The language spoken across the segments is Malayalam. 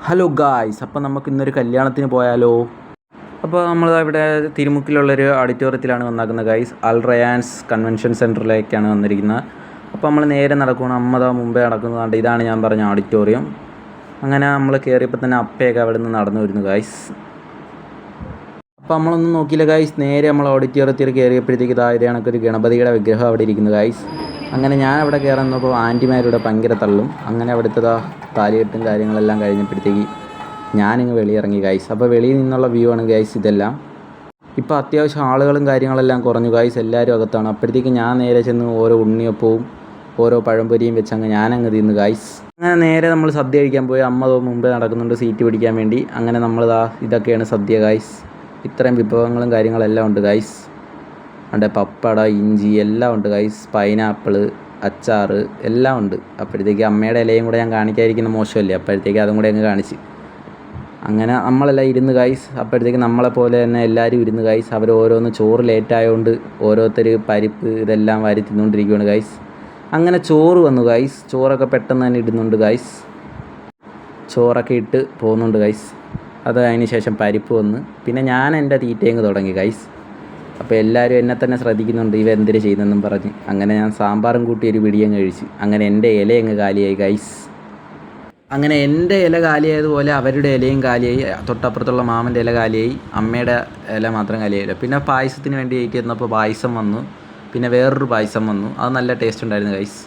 ഹലോ ഗായ്സ്, അപ്പോൾ നമുക്ക് ഇന്നൊരു കല്യാണത്തിന് പോയാലോ? അപ്പോൾ നമ്മൾ ഇവിടെ തിരുമുക്കിലുള്ളൊരു ഓഡിറ്റോറിയത്തിലാണ് വന്നിരിക്കുന്നത് ഗായ്സ്. അൽ റയാൻസ് കൺവെൻഷൻ സെൻറ്ററിലേക്കാണ് വന്നിരിക്കുന്നത്. അപ്പോൾ നമ്മൾ നേരെ നടക്കണം. അമ്മതാ മുമ്പേ നടക്കുന്നതുകൊണ്ട് ഇതാണ് ഞാൻ പറഞ്ഞ ഓഡിറ്റോറിയം. അങ്ങനെ നമ്മൾ കയറിയപ്പോൾ തന്നെ അപ്പയൊക്കെ അവിടെ നിന്ന് നടന്നു വരുന്നു ഗായ്സ്. അപ്പോൾ നമ്മളൊന്നും നോക്കിയില്ല ഗായ്സ്, നേരെ നമ്മൾ ഓഡിറ്റോറിയത്തിൽ കയറിയപ്പോഴത്തേക്ക് ഇതേ കണക്കൊരു ഗണപതിയുടെ വിഗ്രഹം അവിടെ ഇരിക്കുന്നു ഗായ്സ്. അങ്ങനെ ഞാൻ അവിടെ കയറുന്നപ്പോൾ ആൻറ്റിമാരുടെ ഭയങ്കര തള്ളും. അങ്ങനെ അവിടുത്തെ താലികെട്ടും കാര്യങ്ങളെല്ലാം കഴിഞ്ഞപ്പോഴത്തേക്ക് ഞാനിങ്ങ് വെളിയിറങ്ങി ഗായ്സ്. അപ്പോൾ വെളിയിൽ നിന്നുള്ള വ്യൂ ആണ് ഗായ്സ് ഇതെല്ലാം. ഇപ്പോൾ അത്യാവശ്യം ആളുകളും കാര്യങ്ങളെല്ലാം കുറഞ്ഞു ഗായ്സ്, എല്ലാവരും അകത്താണ്. അപ്പോഴത്തേക്ക് ഞാൻ നേരെ ചെന്ന് ഓരോ ഉണ്ണിയപ്പവും ഓരോ പഴംപൊരിയും വെച്ച് ഞാനങ്ങ് തിന്നു ഗായ്സ്. അങ്ങനെ നേരെ നമ്മൾ സദ്യ കഴിക്കാൻ പോയി. അമ്മ മുമ്പേ നടക്കുന്നുണ്ട് സീറ്റ് പിടിക്കാൻ വേണ്ടി. അങ്ങനെ ഇതൊക്കെയാണ് സദ്യ ഗായ്സ്. ഇത്രയും വിഭവങ്ങളും കാര്യങ്ങളെല്ലാം ഉണ്ട് ഗായ്സ്. അവിടെ പപ്പട, ഇഞ്ചി എല്ലാം ഉണ്ട് ഗൈസ്. പൈനാപ്പിള്, അച്ചാർ എല്ലാം ഉണ്ട്. അപ്പോഴത്തേക്ക് അമ്മയുടെ ഇലയും കൂടെ ഞാൻ കാണിക്കാതിരിക്കുന്ന മോശമല്ലേ, അപ്പോഴത്തേക്ക് അതും കൂടെ അങ്ങ് കാണിച്ച്. അങ്ങനെ നമ്മളെല്ലാം ഇരുന്ന് ഗൈസ്. അപ്പോഴത്തേക്ക് നമ്മളെപ്പോലെ തന്നെ എല്ലാവരും ഇരുന്ന് ഗൈസ്. അവർ ഓരോന്ന് ചോറ് ലേറ്റായതുകൊണ്ട് ഓരോരുത്തർ പരിപ്പ് ഇതെല്ലാം വാരി തിന്നുകൊണ്ടിരിക്കുകയാണ് ഗൈസ്. അങ്ങനെ ചോറ് വന്നു ഗൈസ്. ചോറൊക്കെ പെട്ടെന്ന് തന്നെ ഇടുന്നുണ്ട് ഗൈസ്. ചോറൊക്കെ ഇട്ട് പോകുന്നുണ്ട് ഗൈസ്. അതിന് ശേഷം പരിപ്പ് വന്ന് പിന്നെ ഞാൻ എൻ്റെ തീറ്റയങ്ങ് തുടങ്ങി ഗൈസ്. അപ്പോൾ എല്ലാവരും എന്നെ തന്നെ ശ്രദ്ധിക്കുന്നുണ്ട്, ഇവ എന്തിനു ചെയ്യുന്നതെന്നും പറഞ്ഞ്. അങ്ങനെ ഞാൻ സാമ്പാറും കൂട്ടി ഒരു പിടിയങ്ങ് കഴിച്ച്. അങ്ങനെ എൻ്റെ ഇലയങ്ങ് കാലിയായി ഗൈസ്. അങ്ങനെ എൻ്റെ ഇല കാലിയായതുപോലെ അവരുടെ ഇലയും കാലിയായി. തൊട്ടപ്പുറത്തുള്ള മാമൻ്റെ ഇല കാലിയായി, അമ്മയുടെ ഇല മാത്രം കാലിയായില്ല. പിന്നെ പായസത്തിന് വേണ്ടി ഇരിക്കുന്നപ്പോൾ പായസം വന്നു. പിന്നെ വേറൊരു പായസം വന്നു. അത് നല്ല ടേസ്റ്റ് ഉണ്ടായിരുന്നു ഗൈസ്.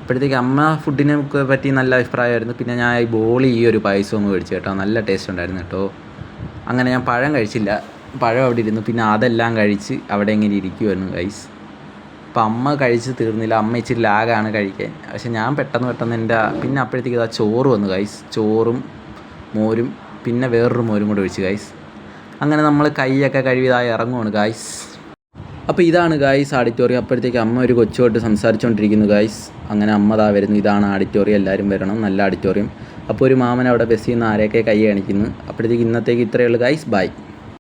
അപ്പോഴത്തേക്ക് അമ്മ ഫുഡിനെ പറ്റി നല്ല അഭിപ്രായമായിരുന്നു. പിന്നെ ഞാൻ ഈ ഒരു പായസം ഒന്ന് മേടിച്ചു കേട്ടോ, നല്ല ടേസ്റ്റ് ഉണ്ടായിരുന്നു കേട്ടോ. അങ്ങനെ ഞാൻ പഴം കഴിച്ചില്ല, പഴം അവിടെ ഇരുന്നു. പിന്നെ അതെല്ലാം കഴിച്ച് അവിടെ ഇങ്ങനെ ഇരിക്കുമായിരുന്നു ഗൈസ്. അപ്പം അമ്മ കഴിച്ച് തീർന്നില്ല, അമ്മ ഇച്ചിരി ലാഗാണ് കഴിക്കാൻ. പക്ഷെ ഞാൻ പെട്ടെന്ന് പിന്നെ അപ്പോഴത്തേക്ക് ചോറ് വന്നു ഗൈസ്. ചോറും മോരും പിന്നെ വേറൊരു മോരും കൂടെ ഒഴിച്ച് ഗൈസ്. അങ്ങനെ നമ്മൾ കൈയൊക്കെ കഴുകിയതായി ഇറങ്ങുവാണ് ഗൈസ്. അപ്പോൾ ഇതാണ് ഗൈസ് ഓഡിറ്റോറിയം. അപ്പോഴത്തേക്ക് അമ്മ ഒരു കൊച്ചുമായിട്ട് സംസാരിച്ചുകൊണ്ടിരിക്കുന്നു ഗൈസ്. അങ്ങനെ അമ്മ വരുന്നു. ഇതാണ് ഓഡിറ്റോറിയം, എല്ലാവരും വരണം, നല്ല ഓഡിറ്റോറിയം. അപ്പോൾ ഒരു മാമൻ അവിടെ ബസ്സിൽ നിന്ന് ആരെയൊക്കെ കൈ കാണിക്കുന്നു. അപ്പോഴത്തേക്ക് ഇന്നത്തേക്ക് ഇത്രയേ ഉള്ളൂ ഗൈസ്. ബൈ.